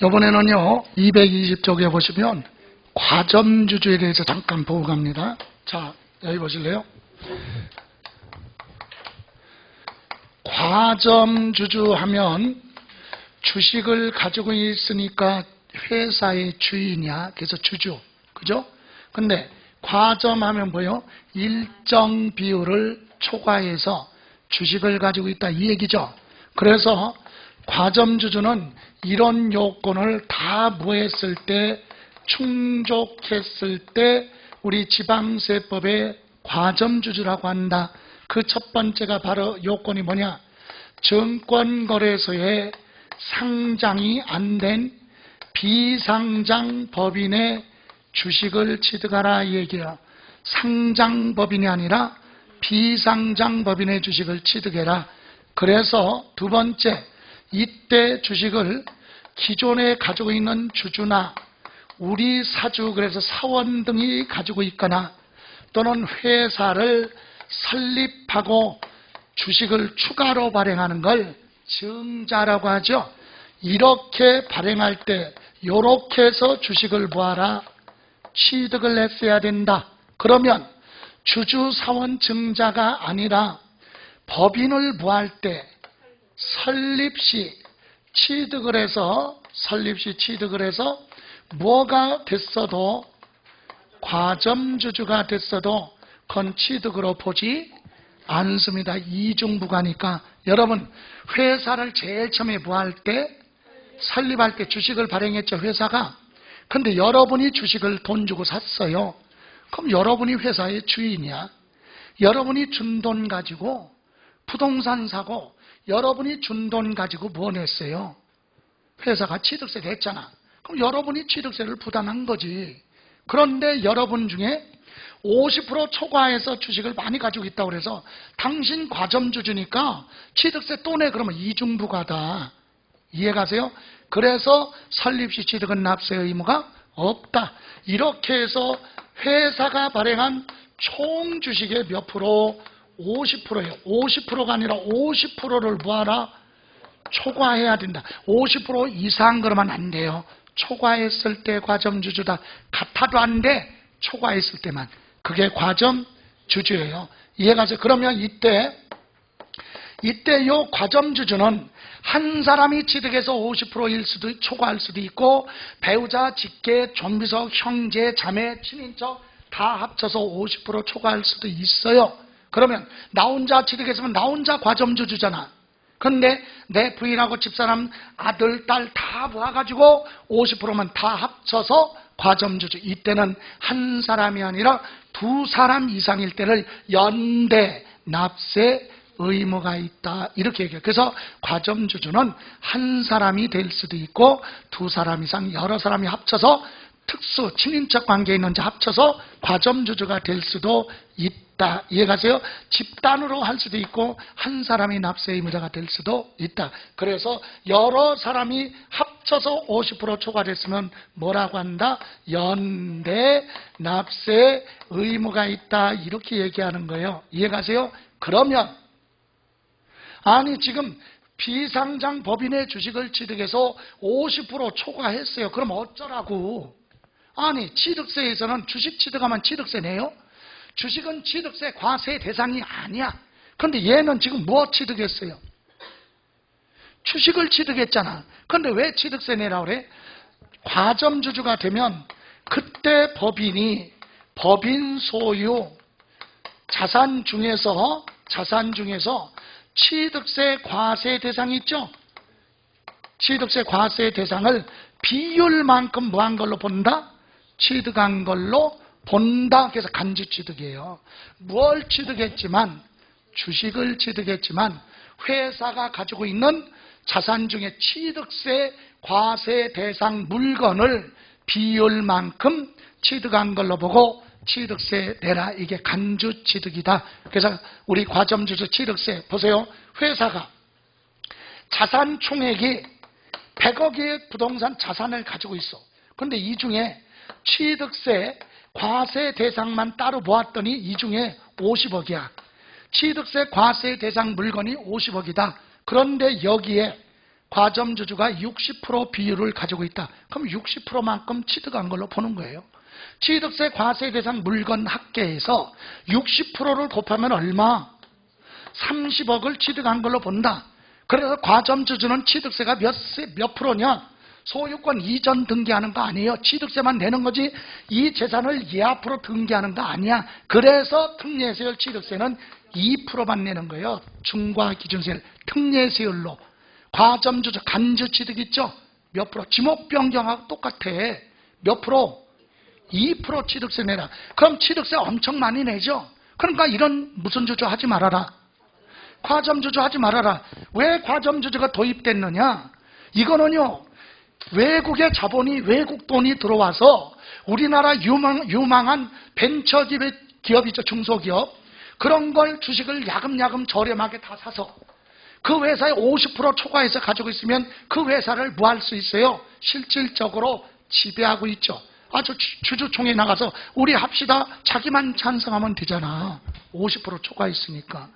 이번에는요 220쪽에 보시면 과점주주에 대해서 잠깐 보고 갑니다. 자, 여기 보실래요? 과점주주 하면 주식을 가지고 있으니까 회사의 주인이야. 그래서 주주. 그죠? 근데 과점하면 뭐요? 일정 비율을 초과해서 주식을 가지고 있다 이 얘기죠. 그래서 과점주주는 이런 요건을 다 뭐했을 때, 충족했을 때 우리 지방세법에 과점주주라고 한다. 그 첫 번째가 바로 요건이 뭐냐? 증권거래소에 상장이 안 된 비상장 법인의 주식을 취득하라 이 얘기야. 상장 법인이 아니라 비상장 법인의 주식을 취득해라. 그래서 두 번째, 이때 주식을 기존에 가지고 있는 주주나 우리 사주, 그래서 사원 등이 가지고 있거나 또는 회사를 설립하고 주식을 추가로 발행하는 걸 증자라고 하죠. 이렇게 발행할 때 이렇게 해서 주식을 뭐하라? 취득을 했어야 된다. 그러면 주주사원 증자가 아니라 법인을 뭐할 때 설립시 취득을 해서 뭐가 됐어도 과점주주가 됐어도 그건 취득으로 보지 않습니다. 이중부가니까. 여러분 회사를 제일 처음에 뭐할 때? 설립할 때 주식을 발행했죠, 회사가. 근데 여러분이 주식을 돈 주고 샀어요. 그럼 여러분이 회사의 주인이야. 여러분이 준 돈 가지고 부동산 사고 여러분이 준 돈 가지고 뭐 냈어요? 회사가 취득세 냈잖아. 그럼 여러분이 취득세를 부담한 거지. 그런데 여러분 중에 50% 초과해서 주식을 많이 가지고 있다고 그래서 당신 과점주주니까 취득세 또 내. 그러면 이중부가다. 이해가세요? 그래서 설립시 취득은 납세 의무가 없다. 이렇게 해서 회사가 발행한 총 주식의 몇 프로? 50%예요. 50%가 아니라 50%를 뭐하라? 초과해야 된다. 50% 이상 그러면 안 돼요. 초과했을 때 과점주주다. 같아도 안 돼. 초과했을 때만. 그게 과점주주예요. 이해가세요? 그러면 이때 요 과점주주는 한 사람이 취득해서 50%일 수도, 초과할 수도 있고, 배우자, 직계, 좀비속, 형제, 자매, 친인척 다 합쳐서 50% 초과할 수도 있어요. 그러면 나 혼자 취득했으면 나 혼자 과점주주잖아. 근데 내 부인하고 집사람, 아들, 딸 다 모아가지고 50%만 다 합쳐서 과점주주. 이때는 한 사람이 아니라 두 사람 이상일 때를 연대 납세 의무가 있다. 이렇게 얘기해요. 그래서 과점주주는 한 사람이 될 수도 있고 두 사람 이상 여러 사람이 합쳐서 특수 친인척 관계에 있는 자 합쳐서 과점주주가 될 수도 있다. 이해가세요? 집단으로 할 수도 있고 한 사람이 납세 의무자가 될 수도 있다. 그래서 여러 사람이 합쳐서 50% 초과됐으면 뭐라고 한다? 연대 납세 의무가 있다. 이렇게 얘기하는 거예요. 이해가세요? 그러면 아니 지금 비상장 법인의 주식을 취득해서 50% 초과했어요. 그럼 어쩌라고? 아니 취득세에서는 주식 취득하면 취득세 내요? 주식은 취득세 과세 대상이 아니야. 그런데 얘는 지금 뭐 취득했어요? 주식을 취득했잖아. 그런데 왜 취득세 내라고 그래? 과점주주가 되면 그때 법인이 법인 소유 자산 중에서 취득세 과세 대상이 있죠? 취득세 과세 대상을 비율만큼 뭐한 걸로 본다? 취득한 걸로 본다. 그래서 간주취득이에요. 뭘 취득했지만, 주식을 취득했지만 회사가 가지고 있는 자산 중에 취득세 과세 대상 물건을 비율만큼 취득한 걸로 보고 취득세 내라. 이게 간주취득이다. 그래서 우리 과점주주 취득세 보세요. 회사가 자산 총액이 100억의 부동산 자산을 가지고 있어. 그런데 이 중에 취득세 과세 대상만 따로 보았더니 이 중에 50억이야. 취득세 과세 대상 물건이 50억이다. 그런데 여기에 과점주주가 60% 비율을 가지고 있다. 그럼 60%만큼 취득한 걸로 보는 거예요. 취득세 과세 대상 물건 합계에서 60%를 곱하면 얼마? 30억을 취득한 걸로 본다. 그래서 과점주주는 취득세가 몇 프로냐? 소유권 이전 등기하는 거 아니에요. 취득세만 내는 거지 이 재산을 얘 앞으로 등기하는 거 아니야. 그래서 특례세율 취득세는 2%만 내는 거예요. 중과기준세율 특례세율로. 과점주주 간주취득 있죠? 몇 프로? 지목변경하고 똑같아. 몇 프로? 2% 취득세 내라. 그럼 취득세 엄청 많이 내죠? 그러니까 이런 무슨 주주 하지 말아라. 과점주주 하지 말아라. 왜 과점주주가 도입됐느냐? 이거는요, 외국의 자본이, 외국 돈이 들어와서 우리나라 유망한 벤처 기업이죠. 중소기업. 그런 걸 주식을 야금야금 저렴하게 다 사서 그 회사에 50% 초과해서 가지고 있으면 그 회사를 뭐 할 수 있어요? 실질적으로 지배하고 있죠. 아주 주주총회 나가서 우리 합시다. 자기만 찬성하면 되잖아. 50% 초과했으니까.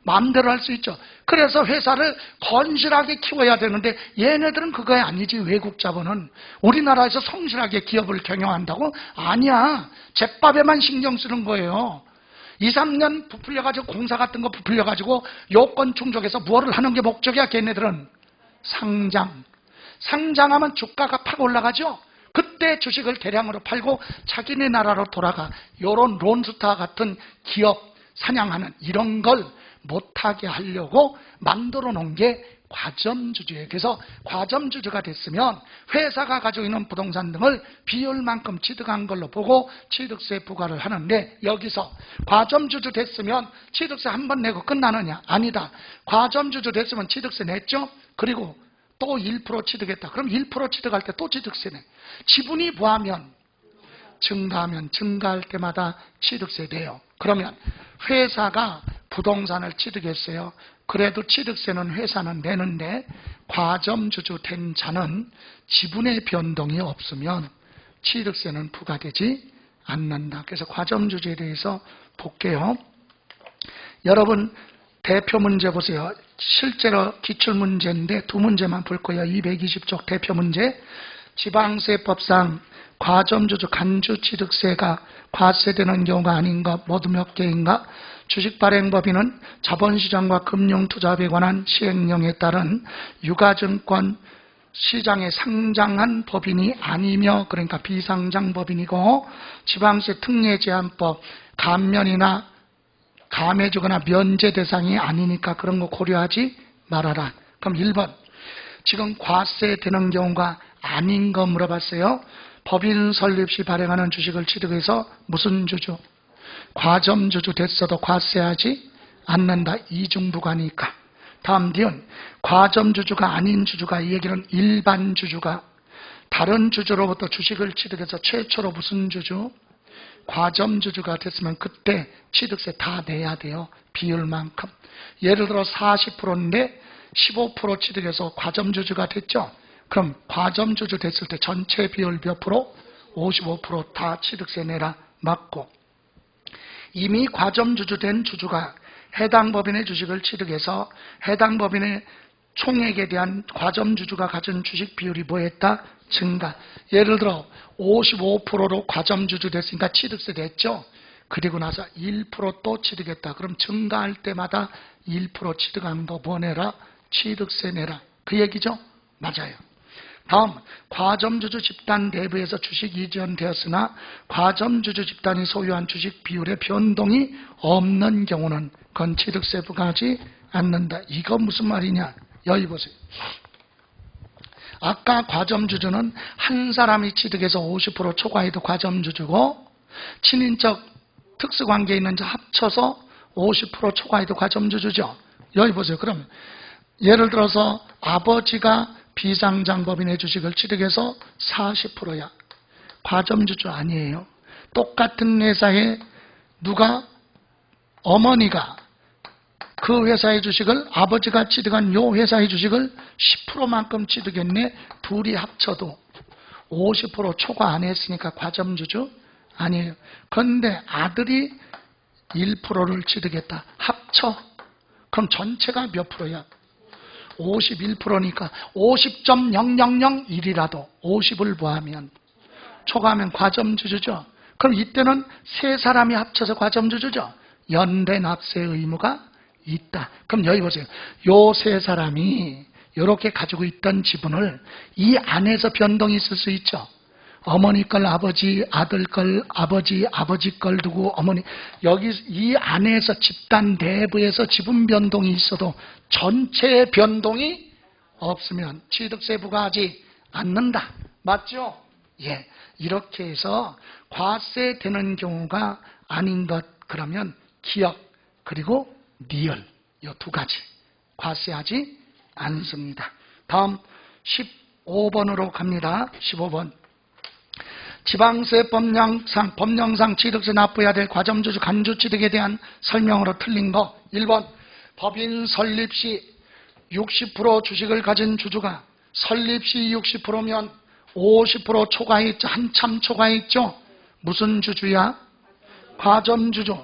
마음대로 할 수 있죠. 그래서 회사를 건실하게 키워야 되는데 얘네들은 그거에 아니지. 외국 자본은 우리나라에서 성실하게 기업을 경영한다고? 아니야. 잿밥에만 신경 쓰는 거예요. 2, 3년 부풀려가지고 공사 같은 거 부풀려가지고 요건 충족해서 뭐를 하는 게 목적이야. 걔네들은 상장. 상장하면 주가가 팍 올라가죠. 그때 주식을 대량으로 팔고 자기네 나라로 돌아가. 요런 론스타 같은 기업 사냥하는 이런 걸 못하게 하려고 만들어 놓은 게 과점주주예요. 그래서 과점주주가 됐으면 회사가 가지고 있는 부동산 등을 비율만큼 취득한 걸로 보고 취득세 부과를 하는데, 여기서 과점주주 됐으면 취득세 한 번 내고 끝나느냐? 아니다. 과점주주 됐으면 취득세 냈죠? 그리고 또 1% 취득했다. 그럼 1% 취득할 때 또 취득세 내. 지분이 뭐하면? 증가하면 증가할 때마다 취득세 돼요. 그러면 회사가 부동산을 취득했어요. 그래도 취득세는 회사는 내는데 과점주주 된 자는 지분의 변동이 없으면 취득세는 부과되지 않는다. 그래서 과점주주에 대해서 볼게요. 여러분 대표 문제 보세요. 실제로 기출문제인데 두 문제만 볼 거예요. 220쪽 대표 문제. 지방세법상 과점주주 간주취득세가 과세되는 경우가 아닌가? 모두 몇 개인가? 주식발행법인은 자본시장과 금융투자업에 관한 시행령에 따른 유가증권 시장에 상장한 법인이 아니며, 그러니까 비상장법인이고, 지방세 특례제한법 감면이나 감해주거나 면제 대상이 아니니까 그런 거 고려하지 말아라. 그럼 1번 지금 과세되는 경우가 아닌 거 물어봤어요. 법인 설립 시 발행하는 주식을 취득해서 무슨 주주? 과점주주 됐어도 과세하지 않는다. 이중부과니까. 다음 뒤은 과점주주가 아닌 주주가, 이 얘기는 일반 주주가 다른 주주로부터 주식을 취득해서 최초로 무슨 주주? 과점주주가 됐으면 그때 취득세 다 내야 돼요. 비율만큼. 예를 들어 40%인데 15% 취득해서 과점주주가 됐죠. 그럼 과점주주 됐을 때 전체 비율 몇 프로? 55% 다 취득세 내라. 맞고, 이미 과점주주 된 주주가 해당 법인의 주식을 취득해서 해당 법인의 총액에 대한 과점주주가 가진 주식 비율이 뭐했다? 증가. 예를 들어 55%로 과점주주 됐으니까 취득세 됐죠. 그리고 나서 1% 또 취득했다. 그럼 증가할 때마다 1% 취득한 거 뭐 내라? 취득세 내라. 그 얘기죠? 맞아요. 다음, 과점주주 집단 내부에서 주식 이전되었으나 과점주주 집단이 소유한 주식 비율의 변동이 없는 경우는 그건 취득세 부과하지 않는다. 이거 무슨 말이냐? 여기 보세요. 아까 과점주주는 한 사람이 취득해서 50% 초과해도 과점주주고, 친인척 특수관계에 있는 자 합쳐서 50% 초과해도 과점주주죠. 여기 보세요. 그럼 예를 들어서 아버지가 비상장법인의 주식을 취득해서 40%야. 과점주주 아니에요. 똑같은 회사에 어머니가 그 회사의 주식을, 아버지가 취득한 요 회사의 주식을 10%만큼 취득했네. 둘이 합쳐도 50% 초과 안 했으니까 과점주주 아니에요. 그런데 아들이 1%를 취득했다. 합쳐. 그럼 전체가 몇 프로야? 51%니까 50.0001이라도 50을 포함하면 초과하면 과점주주죠. 그럼 이때는 세 사람이 합쳐서 과점주주죠. 연대 납세 의무가 있다. 그럼 여기 보세요. 요 세 사람이 이렇게 가지고 있던 지분을 이 안에서 변동이 있을 수 있죠. 어머니 걸 아버지, 아들 걸 아버지, 아버지 걸 두고 어머니, 여기 이 안에서 집단 내부에서 지분 변동이 있어도 전체 변동이 없으면 취득세 부과하지 않는다. 맞죠? 예. 이렇게 해서 과세 되는 경우가 아닌 것, 그러면 기억 그리고 리얼 이 두 가지 과세하지 않습니다. 다음 15번으로 갑니다. 15번. 지방세 법령상 취득세 납부해야 될 과점주주 간주취득에 대한 설명으로 틀린 거. 1번. 법인 설립 시 60% 주식을 가진 주주가 설립 시 60%면 50% 초과했죠. 한참 초과했죠. 무슨 주주야? 과점주주.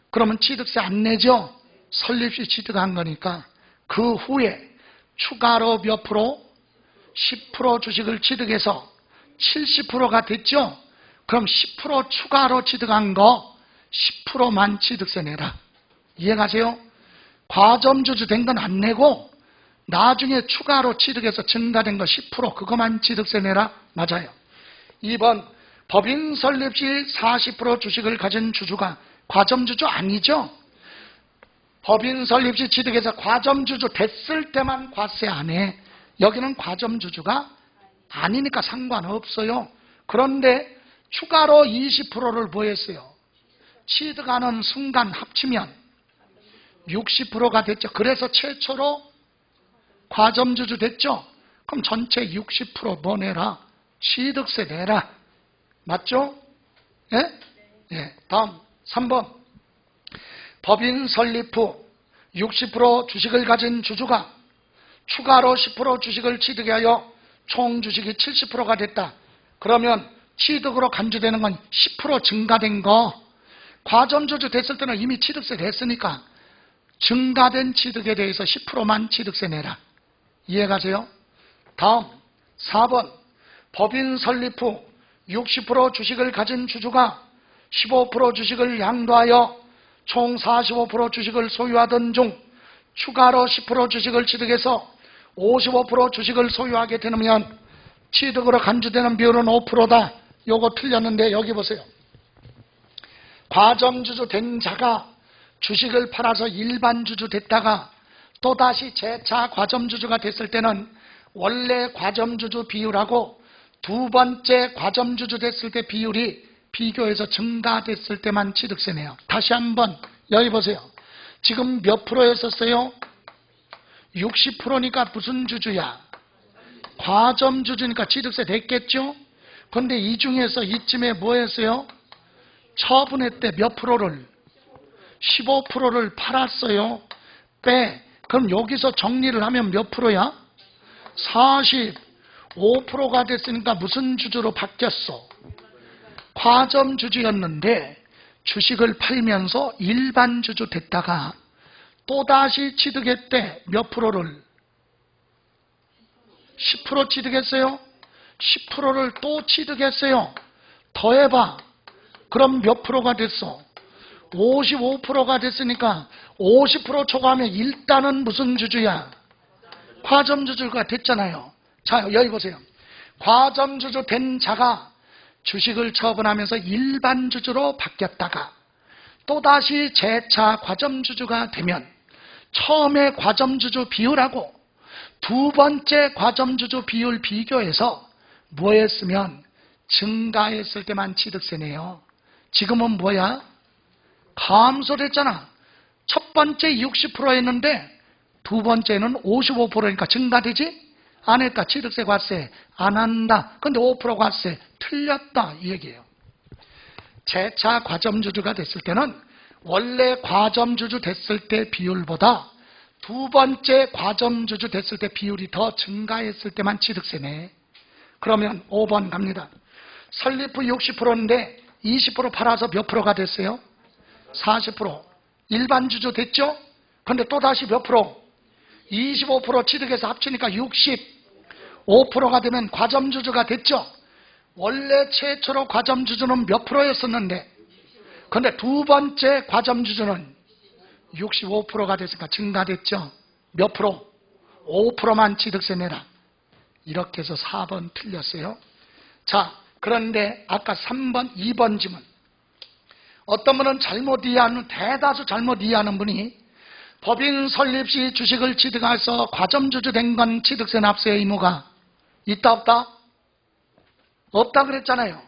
그러면 취득세 안 내죠? 설립 시 취득한 거니까. 그 후에 추가로 몇 프로? 10% 주식을 취득해서 70%가 됐죠? 그럼 10% 추가로 취득한 거 10%만 취득세 내라. 이해가세요? 과점주주 된 건 안 내고 나중에 추가로 취득해서 증가된 거 10% 그거만 취득세 내라. 맞아요. 2번. 법인 설립 시 40% 주식을 가진 주주가 과점주주 아니죠? 법인 설립 시 취득해서 과점주주 됐을 때만 과세 안 해. 여기는 과점주주가 아니니까 상관없어요. 그런데 추가로 20%를 뭐 했어요? 취득하는 순간 합치면 60%가 됐죠. 그래서 최초로 과점주주 됐죠? 그럼 전체 60% 내라. 취득세 내라. 맞죠? 예? 예. 다음 3번. 법인 설립 후 60% 주식을 가진 주주가 추가로 10% 주식을 취득하여 총 주식이 70%가 됐다. 그러면 취득으로 간주되는 건 10% 증가된 거. 과점주주 됐을 때는 이미 취득세를 했으니까 증가된 취득에 대해서 10%만 취득세 내라. 이해가세요? 다음 4번. 법인 설립 후 60% 주식을 가진 주주가 15% 주식을 양도하여 총 45% 주식을 소유하던 중 추가로 10% 주식을 취득해서 55% 주식을 소유하게 되면 취득으로 간주되는 비율은 5%다. 요거 틀렸는데 여기 보세요. 과점주주 된 자가 주식을 팔아서 일반주주 됐다가 또다시 재차 과점주주가 됐을 때는 원래 과점주주 비율하고 두 번째 과점주주 됐을 때 비율이 비교해서 증가됐을 때만 취득세 내요. 다시 한번 여기 보세요. 지금 몇 프로였었어요? 60%니까 무슨 주주야? 과점주주니까 취득세 냈겠죠? 그런데 이 중에서 이쯤에 뭐 했어요? 처분회 때 몇 프로를? 15%를 팔았어요. 빼. 그럼 여기서 정리를 하면 몇 프로야? 45%가 됐으니까 무슨 주주로 바뀌었어? 과점주주였는데 주식을 팔면서 일반주주 됐다가 또다시 취득했대. 몇 프로를? 10% 취득했어요? 10%를 또 취득했어요. 더해봐. 그럼 몇 프로가 됐어? 55%가 됐으니까 50% 초과하면 일단은 무슨 주주야? 과점주주가 됐잖아요. 자, 여기 보세요. 과점주주 된 자가 주식을 처분하면서 일반주주로 바뀌었다가 또다시 재차 과점주주가 되면 처음에 과점주주 비율하고 두 번째 과점주주 비율 비교해서 뭐 했으면 증가했을 때만 취득세 내요. 지금은 뭐야? 감소됐잖아. 첫 번째 60%였는데 두 번째는 55%니까 증가되지? 안 했다. 취득세 과세 안 한다. 근데 5% 과세 틀렸다. 이 얘기예요. 재차 과점주주가 됐을 때는 원래 과점주주 됐을 때 비율보다 두 번째 과점주주 됐을 때 비율이 더 증가했을 때만 취득세 내. 그러면 5번 갑니다. 설립 후 60%인데 20% 팔아서 몇 프로가 됐어요? 40%. 일반주주 됐죠? 근데 또다시 몇 프로? 25% 취득해서 합치니까 65%가 되면 과점주주가 됐죠. 원래 최초로 과점주주는 몇 프로였었는데, 그런데 두 번째 과점주주는 65%가 됐으니까 증가됐죠. 몇 프로? 5%만 취득세 내라. 이렇게 해서 4번 틀렸어요. 자, 그런데 아까 3번, 2번 지문. 어떤 분은 잘못 이해하는, 대다수 잘못 이해하는 분이 법인 설립 시 주식을 취득해서 과점주주 된 건 취득세 납세 의무가 있다 없다? 없다 그랬잖아요.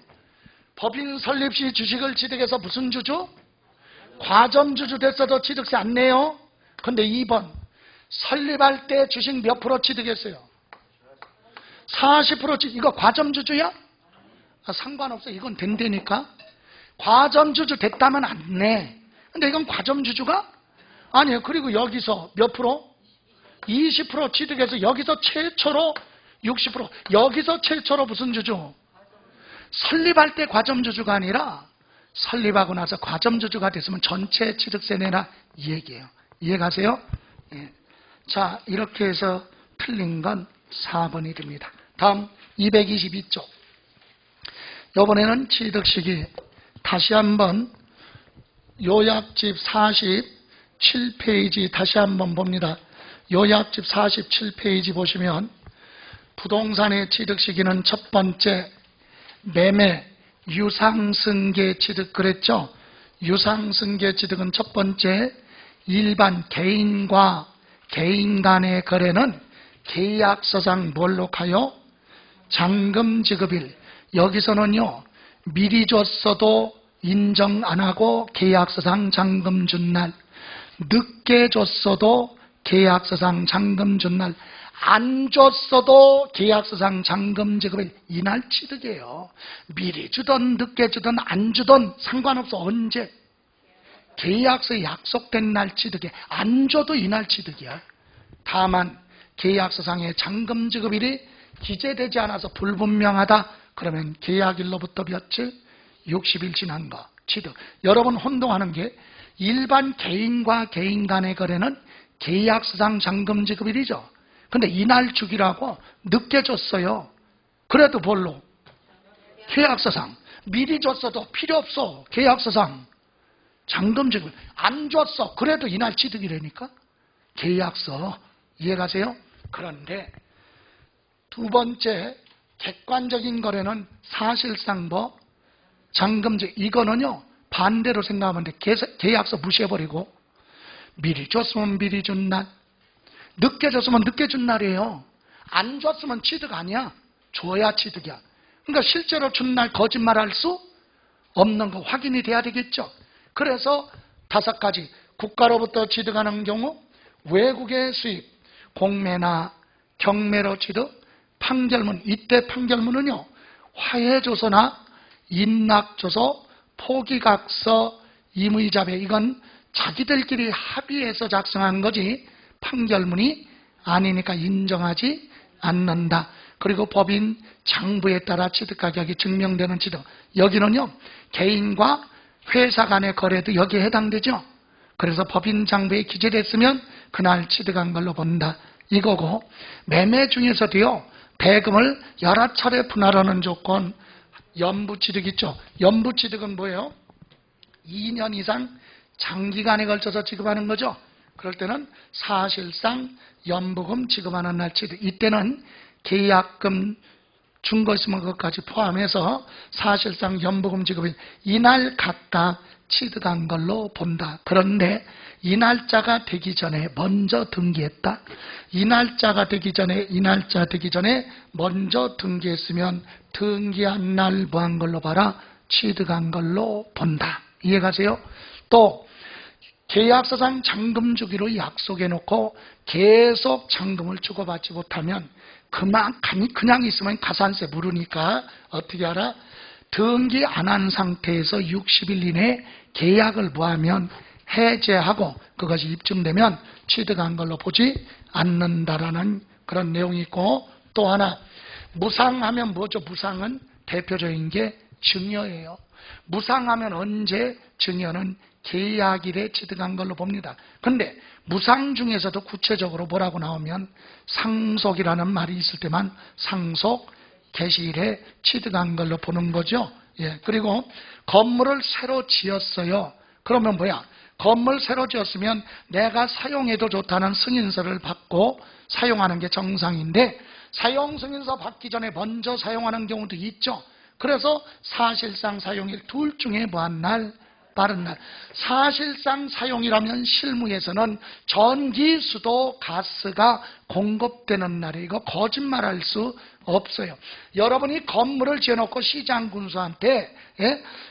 법인 설립 시 주식을 취득해서 무슨 주주? 과점주주 됐어도 취득세 안 내요. 근데 2번 설립할 때 주식 몇 프로 취득했어요? 40% 취득. 이거 과점주주야? 상관없어. 이건 된다니까. 과점주주 됐다면 안 내. 근데 이건 과점주주가? 아니에요. 그리고 여기서 몇 프로? 20% 취득해서 여기서 최초로 60%. 여기서 최초로 무슨 주주? 설립할 때 과점주주가 아니라 설립하고 나서 과점주주가 됐으면 전체 취득세 내라 이 얘기예요. 이해가세요? 예. 자, 이렇게 해서 틀린 건 4번이 됩니다. 다음 222쪽. 이번에는 취득시기 다시 한번 요약집 47페이지 다시 한번 봅니다. 요약집 47페이지 보시면 부동산의 취득시기는 첫 번째 매매 유상승계 취득 그랬죠. 유상승계 취득은 첫 번째 일반 개인과 개인 간의 거래는 계약서상 뭘로 가요? 잔금 지급일. 여기서는요 미리 줬어도 인정 안 하고 계약서상 잔금 준 날, 늦게 줬어도 계약서상 잔금 준 날, 안 줬어도 계약서상 잔금 지급일. 이날 취득이에요. 미리 주든 늦게 주든 안 주든 상관없어. 언제? 계약서에 약속된 날 취득이야. 안 줘도 이날 취득이야. 다만 계약서상의 잔금 지급일이 기재되지 않아서 불분명하다. 그러면 계약일로부터 며칠? 60일 지난 거 취득. 여러분 혼동하는 게 일반 개인과 개인 간의 거래는 계약서상 잔금 지급일이죠. 근데 이날 주기라고 늦게 줬어요. 그래도 뭘로? 계약서상. 미리 줬어도 필요 없어. 계약서상 잔금 지급. 안 줬어. 그래도 이날 취득이라니까. 계약서. 이해가세요? 그런데 두 번째 객관적인 거래는 사실상 뭐 잔금지. 이거는요 반대로 생각하면 돼. 계약서 무시해버리고 미리 줬으면 미리 준 날, 늦게 줬으면 늦게 준 날이에요. 안 줬으면 취득 아니야. 줘야 취득이야. 그러니까 실제로 준 날 거짓말할 수 없는 거 확인이 돼야 되겠죠. 그래서 5가지. 국가로부터 취득하는 경우 외국의 수입, 공매나 경매로 취득, 판결문. 이때 판결문은요 화해조서나 인락조서, 포기각서, 임의자배. 이건 자기들끼리 합의해서 작성한 거지 판결문이 아니니까 인정하지 않는다. 그리고 법인 장부에 따라 취득가격이 증명되는 취득. 여기는요 개인과 회사 간의 거래도 여기에 해당되죠. 그래서 법인 장부에 기재됐으면 그날 취득한 걸로 본다. 이거고, 매매 중에서도요 대금을 여러 차례 분할하는 조건 연부취득 있죠. 연부취득은 뭐예요? 2년 이상 장기간에 걸쳐서 지급하는 거죠. 그럴 때는 사실상 연부금 지급하는 날 취득. 이때는 계약금 준 거 있으면 그것까지 포함해서 사실상 연부금 지급이 이날 각각 취득한 걸로 본다. 그런데 이 날짜가 되기 전에 먼저 등기했다. 이 날짜가 되기 전에 먼저 등기했으면 등기한 날 뭐 한 걸로 봐라? 취득한 걸로 본다. 이해가세요? 또 계약서상 잔금 주기로 약속해 놓고 계속 잔금을 주고받지 못하면 그냥 있으면 가산세 물으니까 어떻게 알아? 등기 안 한 상태에서 60일 이내에 계약을 뭐하면 해제하고 그것이 입증되면 취득한 걸로 보지 않는다라는 그런 내용이 있고, 또 하나 무상하면 뭐죠? 무상은 대표적인 게 증여예요. 무상하면 언제? 증여는 계약일에 취득한 걸로 봅니다. 그런데 무상 중에서도 구체적으로 뭐라고 나오면 상속이라는 말이 있을 때만 상속 개시일에 취득한 걸로 보는 거죠. 예. 그리고 건물을 새로 지었어요. 그러면 뭐야? 건물 새로 지었으면 내가 사용해도 좋다는 승인서를 받고 사용하는 게 정상인데 사용 승인서 받기 전에 먼저 사용하는 경우도 있죠. 그래서 사실상 사용일 둘 중에 뭐한 날? 빠른 날. 사실상 사용이라면 실무에서는 전기, 수도, 가스가 공급되는 날이고 거짓말할 수 없어요. 여러분이 건물을 지어놓고 시장군수한테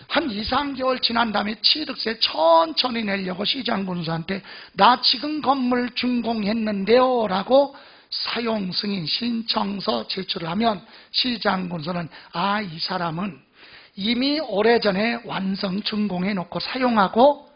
한 2, 3개월 지난 다음에 취득세 천천히 내려고 시장군수한테 나 지금 건물 준공했는데요 라고 사용승인 신청서 제출을 하면 시장군수는 이 사람은 이미 오래전에 완성 준공해 놓고 사용하고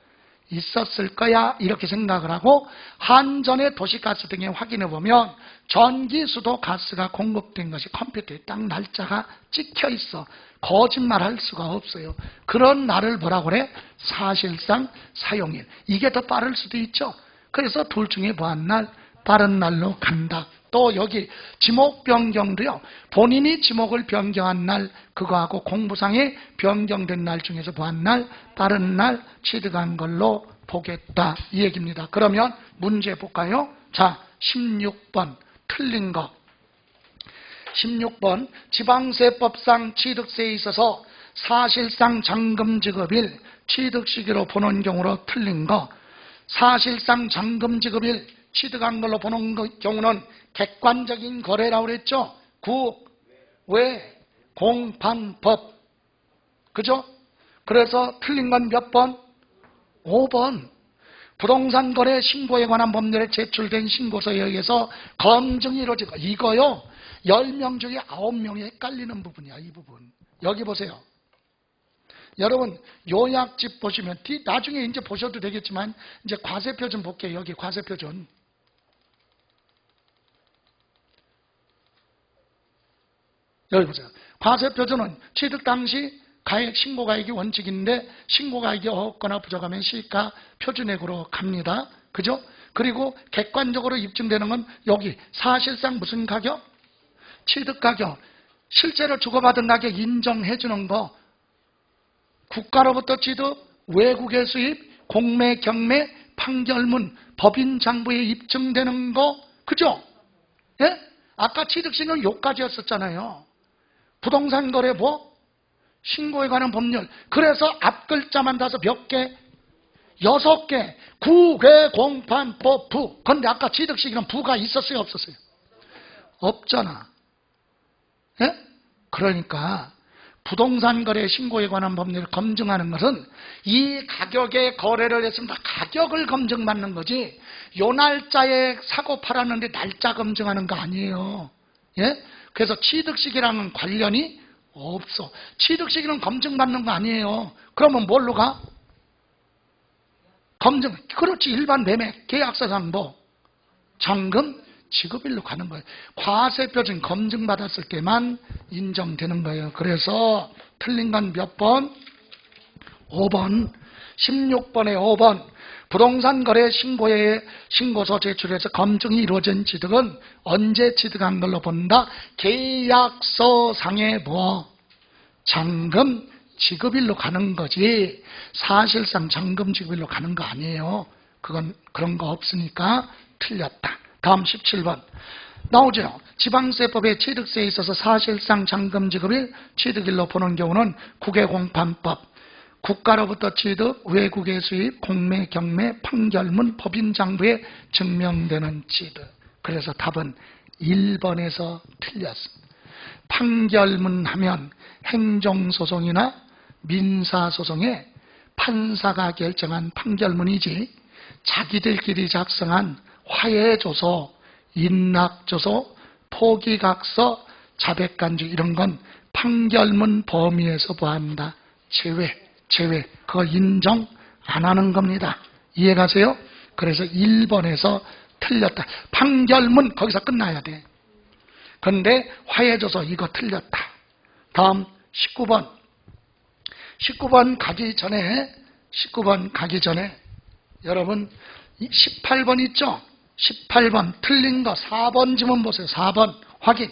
있었을 거야 이렇게 생각을 하고 한전의 도시가스 등에 확인해 보면 전기, 수도, 가스가 공급된 것이 컴퓨터에 딱 날짜가 찍혀 있어. 거짓말할 수가 없어요. 그런 날을 뭐라고 그래? 사실상 사용일. 이게 더 빠를 수도 있죠. 그래서 둘 중에 뭐한 날? 빠른 날로 간다. 또 여기 지목 변경도요. 본인이 지목을 변경한 날 그거하고 공부상에 변경된 날 중에서 뭐한 날? 빠른 날 취득한 걸로 보겠다 이 얘기입니다. 그러면 문제 볼까요? 자, 16번 틀린 거. 16번 지방세법상 취득세에 있어서 사실상 잔금 지급일 취득 시기로 보는 경우로 틀린 거. 사실상 잔금 지급일 취득한 걸로 보는 경우는 객관적인 거래라고 그랬죠. 국, 외, 공판법. 그죠? 그래서 틀린 건 몇 번? 5번. 부동산 거래 신고에 관한 법률에 제출된 신고서에 의해서 검증이 이루어지고 이거요. 10명 중에 9명이 헷갈리는 부분이야. 이 부분. 여기 보세요. 여러분 요약집 보시면 나중에 이제 보셔도 되겠지만 이제 과세표 좀 볼게요. 여기 과세표 좀. 여기 보세요. 과세표준은 취득 당시 가액 신고가액이 원칙인데 신고가액이 없거나 부족하면 시가 표준액으로 갑니다. 그죠? 그리고 객관적으로 입증되는 건 여기 사실상 무슨 가격? 취득 가격. 실제로 주고받은 가격 인정해 주는 거. 국가로부터 취득, 외국의 수입, 공매, 경매, 판결문, 법인 장부에 입증되는 거. 그죠? 예? 아까 취득시는 요까지였었잖아요. 부동산 거래법, 신고에 관한 법률. 그래서 앞글자만 따서 몇 개? 6개. 국외공판법 부. 그런데 아까 취득시기는 부가 있었어요? 없었어요? 없잖아. 예? 그러니까 부동산 거래 신고에 관한 법률을 검증하는 것은 이 가격에 거래를 했습니다. 가격을 검증받는 거지 요 날짜에 사고 팔았는데 날짜 검증하는 거 아니에요. 예? 그래서 취득시기랑은 관련이 없어. 취득시기는 검증받는 거 아니에요. 그러면 뭘로 가? 검증. 그렇지. 일반 매매 계약서상도 잔금 지급일로 가는 거예요. 과세표준 검증받았을 때만 인정되는 거예요. 그래서 틀린 건 몇 번? 5번. 16번에 5번. 부동산 거래 신고서 제출해서 검증이 이루어진 취득은 언제 취득한 걸로 본다? 계약서상의 잔금 지급일로 가는 거지 사실상 잔금 지급일로 가는 거 아니에요. 그건 그런 거 없으니까 틀렸다. 다음 17번 나오죠. 지방세법의 취득세에 있어서 사실상 잔금 지급일 취득일로 보는 경우는 국외공판법, 국가로부터 취득, 외국의 수입, 공매, 경매, 판결문, 법인장부에 증명되는 취득. 그래서 답은 1번에서 틀렸습니다. 판결문 하면 행정소송이나 민사소송에 판사가 결정한 판결문이지 자기들끼리 작성한 화해조서, 인락조서, 포기각서, 자백간주 이런 건 판결문 범위에서 보한다. 제외. 그거 인정 안 하는 겁니다. 이해가세요? 그래서 1번에서 틀렸다. 판결문 거기서 끝나야 돼. 그런데 화해조서 이거 틀렸다. 다음 19번 19번 가기 전에 여러분 18번 있죠? 18번 틀린 거 4번 지문 보세요. 4번 확인.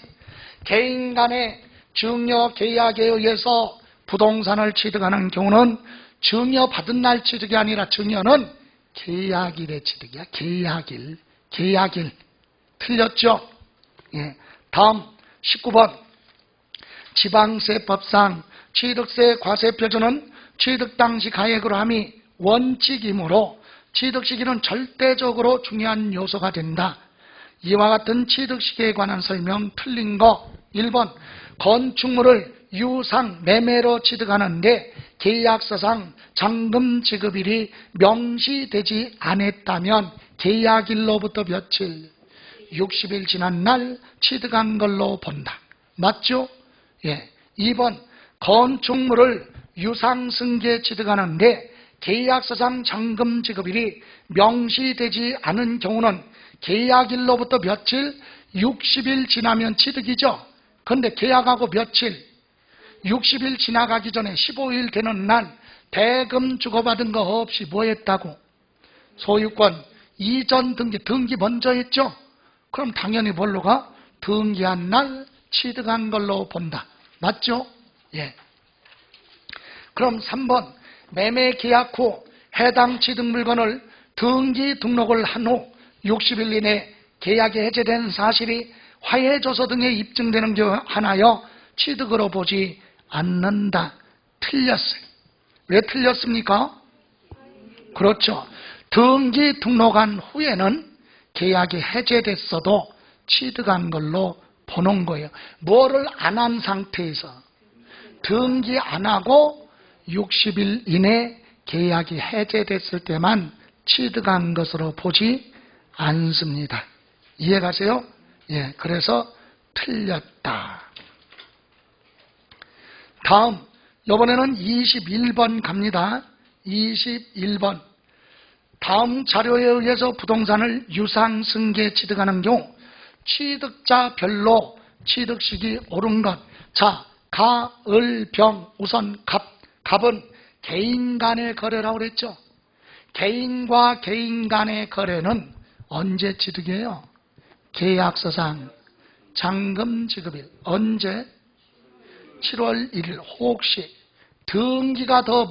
개인 간의 증여 계약에 의해서 부동산을 취득하는 경우는 증여 받은 날 취득이 아니라 증여는 계약일의 취득이야. 계약일. 틀렸죠? 예. 다음 19번 지방세법상 취득세 과세표준은 취득 당시 가액으로 함이 원칙이므로 취득 시기는 절대적으로 중요한 요소가 된다. 이와 같은 취득 시기에 관한 설명 틀린 거 1번 건축물을 유상 매매로 취득하는데 계약서상 잔금 지급일이 명시되지 않았다면 계약일로부터 며칠 60일 지난 날 취득한 걸로 본다. 맞죠? 예. 2번 건축물을 유상승계 취득하는데 계약서상 잔금 지급일이 명시되지 않은 경우는 계약일로부터 며칠 60일 지나면 취득이죠. 그런데 계약하고 며칠 60일 지나가기 전에 15일 되는 날 대금 주고받은 거 없이 뭐 했다고? 소유권 이전 등기 먼저 했죠. 그럼 당연히 뭘로 가? 등기한 날 취득한 걸로 본다. 맞죠? 예. 그럼 3번 매매 계약 후 해당 취득 물건을 등기 등록을 한 후 60일 이내 계약이 해제된 사실이 화해조서 등에 입증되는 경우 하나여 취득으로 보지 않는다. 틀렸어요. 왜 틀렸습니까? 그렇죠. 등기 등록한 후에는 계약이 해제됐어도 취득한 걸로 보는 거예요. 뭐를 안 한 상태에서 등기 안 하고 60일 이내 계약이 해제됐을 때만 취득한 것으로 보지 않습니다. 이해가세요? 예, 그래서 틀렸다. 다음, 이번에는 21번 갑니다. 21번. 다음 자료에 의해서 부동산을 유상승계 취득하는 경우 취득자별로 취득식이 옳은 것. 자, 가, 을, 병, 우선 갑은 개인 간의 거래라고 그랬죠. 개인과 개인 간의 거래는 언제 취득이에요? 계약서상 잔금 지급일. 언제? 7월 1일. 혹시 등기가 더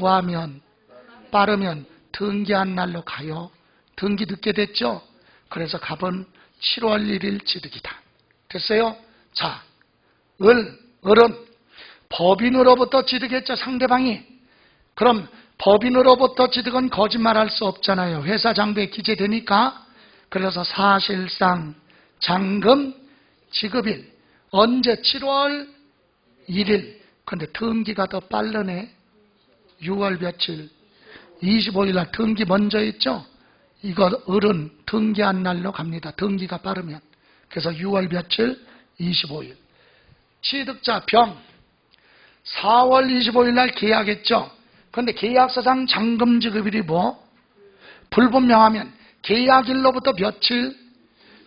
빠르면 등기한 날로 가요. 등기 늦게 됐죠? 그래서 갑은 7월 1일 취득이다. 됐어요? 자, 을은 법인으로부터 취득했죠, 상대방이. 그럼 법인으로부터 취득은 거짓말할 수 없잖아요. 회사 장부에 기재되니까. 그래서 사실상 잔금 지급일. 언제? 7월 1일. 근데 등기가 더 빠르네. 6월 며칠? 25일 날 등기 먼저 했죠? 이거 을은 등기한 날로 갑니다. 등기가 빠르면. 그래서 6월 며칠? 25일. 취득자 병. 4월 25일 날 계약했죠? 그런데 계약서상 잔금 지급일이 뭐? 불분명하면 계약일로부터 며칠?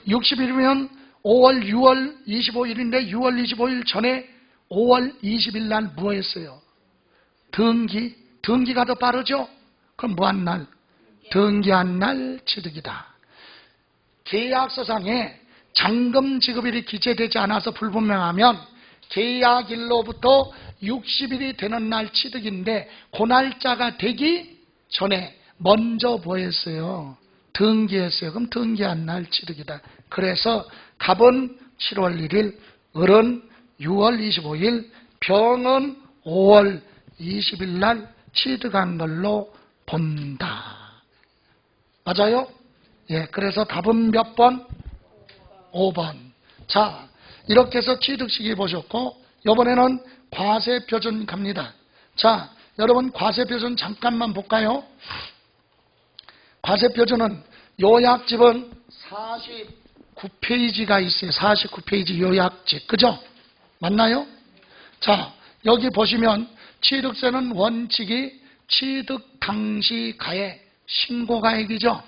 60일이면 5월, 6월 25일인데 6월 25일 전에 5월 20일 날 뭐 했어요? 등기가 더 빠르죠? 그럼 뭐 한 날? 등기한 날 취득이다. 계약서상에 잔금 지급일이 기재되지 않아서 불분명하면 계약일로부터 60일이 되는 날 취득인데 그 날짜가 되기 전에 먼저 뭐 했어요? 등기했어요. 그럼 등기한 날 취득이다. 그래서 갑은 7월 1일, 을은 6월 25일, 병은 5월 20일 날 취득한 걸로 본다. 맞아요? 예, 그래서 답은 몇 번? 5번. 자, 이렇게 해서 취득시기 보셨고, 이번에는 과세표준 갑니다. 자, 여러분 과세표준 잠깐만 볼까요? 과세표준은 요약집은 49페이지가 있어요. 49페이지 요약집. 그죠? 맞나요? 자, 여기 보시면 취득세는 원칙이 취득 당시 가액, 신고가액이죠.